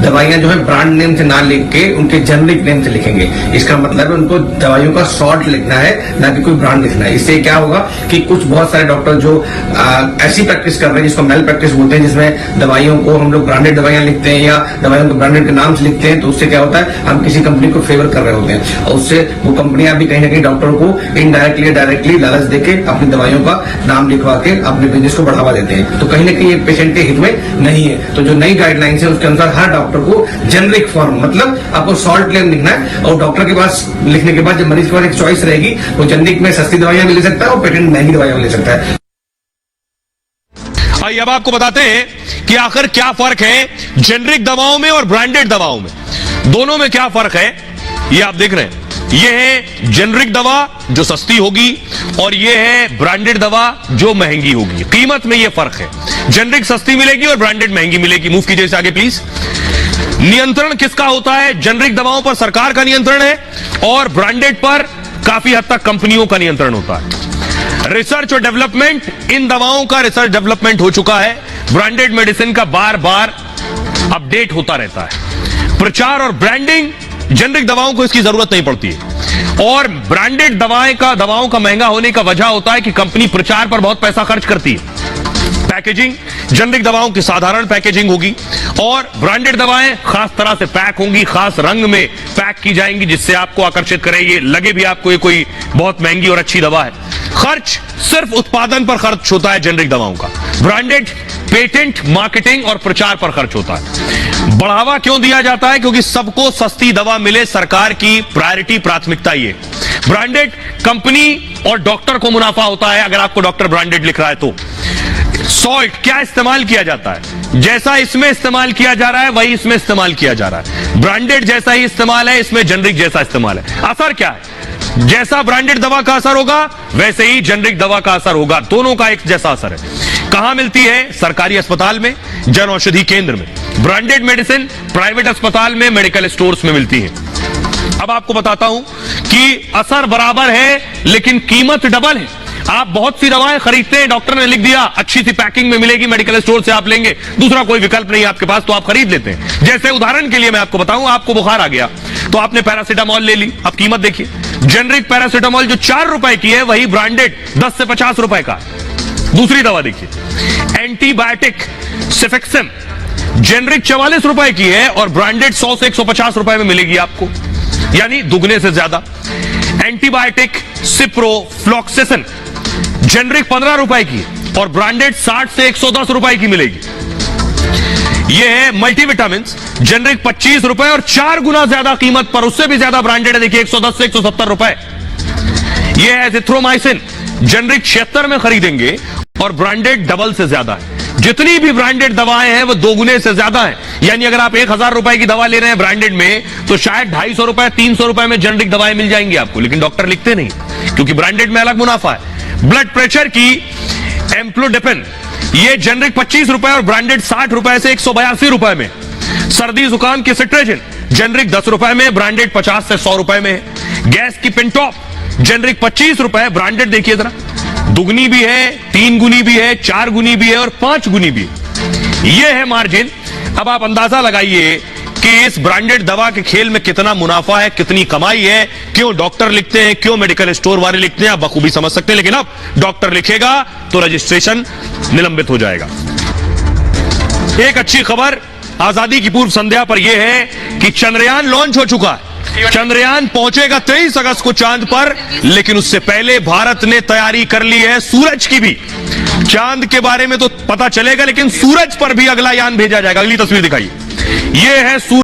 दवाइयां जो है ब्रांड नेम से ना लिख के उनके जेनरिक नेम से लिखेंगे। इसका मतलब है उनको दवाइयों का शॉर्ट लिखना है, ना कि कोई ब्रांड लिखना है। इससे क्या होगा कि कुछ बहुत सारे डॉक्टर जो ऐसी प्रैक्टिस कर रहे हैं जिसको मेल प्रैक्टिस बोलते हैं, जिसमें दवाइयों को हम लोग ब्रांडेड दवाइयां लिखते हैं या दवाइयों को ब्रांडेड के नाम से लिखते हैं, तो उससे क्या होता है हम किसी कंपनी को फेवर कर रहे होते हैं और उससे वो कंपनियां भी कहीं ना कहीं डॉक्टरों को इनडायरेक्टली डायरेक्टली लालच देके अपनी दवाइयों का नाम लिखवा के अपने बिजनेस को बढ़ावा देते हैं। तो कहीं ना कहीं ये पेशेंट के हित में नहीं है। तो जो नई गाइडलाइंस है उसके अनुसार हर डॉक्टर को जेनरिक फॉर्म, मतलब आपको शॉर्ट नेम लिखना है और डॉक्टर के पास लिखने के बाद जब मरीज के पास एक चॉइस रहेगी, वो जेनरिक में सस्ती दवाइयां भी ले सकता है और पेटेंट महंगी दवाइयां भी ले सकता है। आइए अब आपको बताते हैं कि आखिर क्या फर्क है जेनरिक दवाओं में और ब्रांडेड दवाओं में। दोनों में क्या फर्क है ये आप देख रहे हैं। ये है जेनरिक दवा जो सस्ती होगी और ये है ब्रांडेड दवा जो महंगी होगी। कीमत में ये फर्क है, जेनरिक सस्ती मिलेगी और ब्रांडेड महंगी मिलेगी। मूव कीजिए इसे आगे प्लीज। नियंत्रण किसका होता है? जेनरिक दवाओं पर सरकार का नियंत्रण है और ब्रांडेड पर काफी हद तक कंपनियों का नियंत्रण होता है। रिसर्च और डेवलपमेंट, इन दवाओं का रिसर्च डेवलपमेंट हो चुका है। ब्रांडेड मेडिसिन का बार बार अपडेट होता रहता है। प्रचार और ब्रांडिंग, जेनरिक दवाओं को इसकी जरूरत नहीं पड़ती है और ब्रांडेड दवाओं का महंगा होने का वजह होता है कि कंपनी प्रचार पर बहुत पैसा खर्च करती है। पैकेजिंग, जेनरिक दवाओं की साधारण पैकेजिंग होगी और ब्रांडेड दवाएं खास तरह से पैक होंगी, खास रंग में पैक की जाएंगी जिससे आपको आकर्षित करे, ये लगे भी आपको ये कोई बहुत महंगी और अच्छी दवा है। खर्च सिर्फ उत्पादन पर खर्च होता है जेनरिक दवाओं का। ब्रांडेड पेटेंट, मार्केटिंग और प्रचार पर खर्च होता है। बढ़ावा क्यों दिया जाता है? क्योंकि सबको सस्ती दवा मिले, सरकार की प्रायोरिटी, प्राथमिकता ये। ब्रांडेड कंपनी और डॉक्टर को मुनाफा होता है अगर आपको डॉक्टर ब्रांडेड लिख रहा है तो। सॉल्ट क्या इस्तेमाल किया जाता है? जैसा इसमें इस्तेमाल किया जा रहा है वही इसमें इस्तेमाल किया जा रहा है। ब्रांडेड जैसा ही इस्तेमाल है, इसमें जेनरिक जैसा इस्तेमाल है। असर क्या है? जैसा ब्रांडेड दवा का असर होगा वैसे ही जेनरिक दवा का असर होगा। दोनों का एक जैसा असर है। कहां मिलती है? सरकारी अस्पताल में, जन औषधि केंद्र में। ब्रांडेड मेडिसिन प्राइवेट अस्पताल में, मेडिकल स्टोर्स में मिलती है। अब आपको बताता हूं कि असर बराबर है लेकिन कीमत डबल है। आप बहुत सी दवाएं खरीदते हैं, डॉक्टर ने लिख दिया अच्छी सी पैकिंग में मिलेगी, मेडिकल स्टोर से आप लेंगे, दूसरा कोई विकल्प नहीं आपके पास तो आप खरीद लेते हैं। जैसे उदाहरण के लिए मैं आपको बताऊं, आपको बुखार आ गया तो आपने पैरासीटामोल ले ली। अब कीमत देखिए, जेनरिक पैरासीटामोल जो 4 रुपए की है वही ब्रांडेड 10 से 50 रुपए का। दूसरी दवा देखिए, एंटीबायोटिक सेफेक्सम, जेनरिक 44 रुपए की है और ब्रांडेड 100 से 150 रुपए में मिलेगी आपको, यानी दुगने से ज्यादा। एंटीबायोटिक सिप्रोफ्लॉक्सेसिन, जेनरिक 15 रुपए की और ब्रांडेड 60 से 110 रुपए की मिलेगी। यह है मल्टीविटामिन, जेनरिक 25 रुपए और 4 गुना ज्यादा कीमत पर, उससे भी ज्यादा ब्रांडेड है, देखिए 110 से 170 रुपए। यह है एजिथ्रोमाइसिन, जेनरिक 76 में खरीदेंगे और ब्रांडेड डबल से ज्यादा है। जितनी भी ब्रांडेड दवाएं हैं वो 2 गुने से ज्यादा है। यानी अगर आप 1000 रुपए की दवा ले रहे हैं ब्रांडेड में तो शायद 250 रुपए 300 रुपए में जेनरिक दवाएं मिल जाएंगी आपको, लेकिन डॉक्टर लिखते नहीं क्योंकि ब्रांडेड में अलग मुनाफा है। ब्लड प्रेशर की एम्प्लोडेपिन, ये जेनरिक 25 रुपए और ब्रांडेड 60 रुपए से 182 रुपए में। सर्दी जुकाम की सिट्रेजिन, जेनरिक 10 रुपए में, ब्रांडेड 50 से 100 रुपए में। गैस की पिंटॉप, जेनरिक 25 रुपए, ब्रांडेड देखिए जरा, दुगनी भी है, 3 गुनी भी है, 4 गुनी भी है और 5 गुनी भी है। यह है मार्जिन। अब आप अंदाजा लगाइए कि इस ब्रांडेड दवा के खेल में कितना मुनाफा है, कितनी कमाई है। क्यों डॉक्टर लिखते हैं, क्यों मेडिकल स्टोर वाले लिखते हैं, आप बखूबी समझ सकते हैं। लेकिन अब डॉक्टर लिखेगा तो रजिस्ट्रेशन निलंबित हो जाएगा। एक अच्छी खबर आजादी की पूर्व संध्या पर यह है कि चंद्रयान लॉन्च हो चुका है। चंद्रयान पहुंचेगा 23 अगस्त को चांद पर, लेकिन उससे पहले भारत ने तैयारी कर ली है सूरज की भी। चांद के बारे में तो पता चलेगा लेकिन सूरज पर भी अगला यान भेजा जाएगा। अगली तस्वीर दिखाइए, यह है सूरज।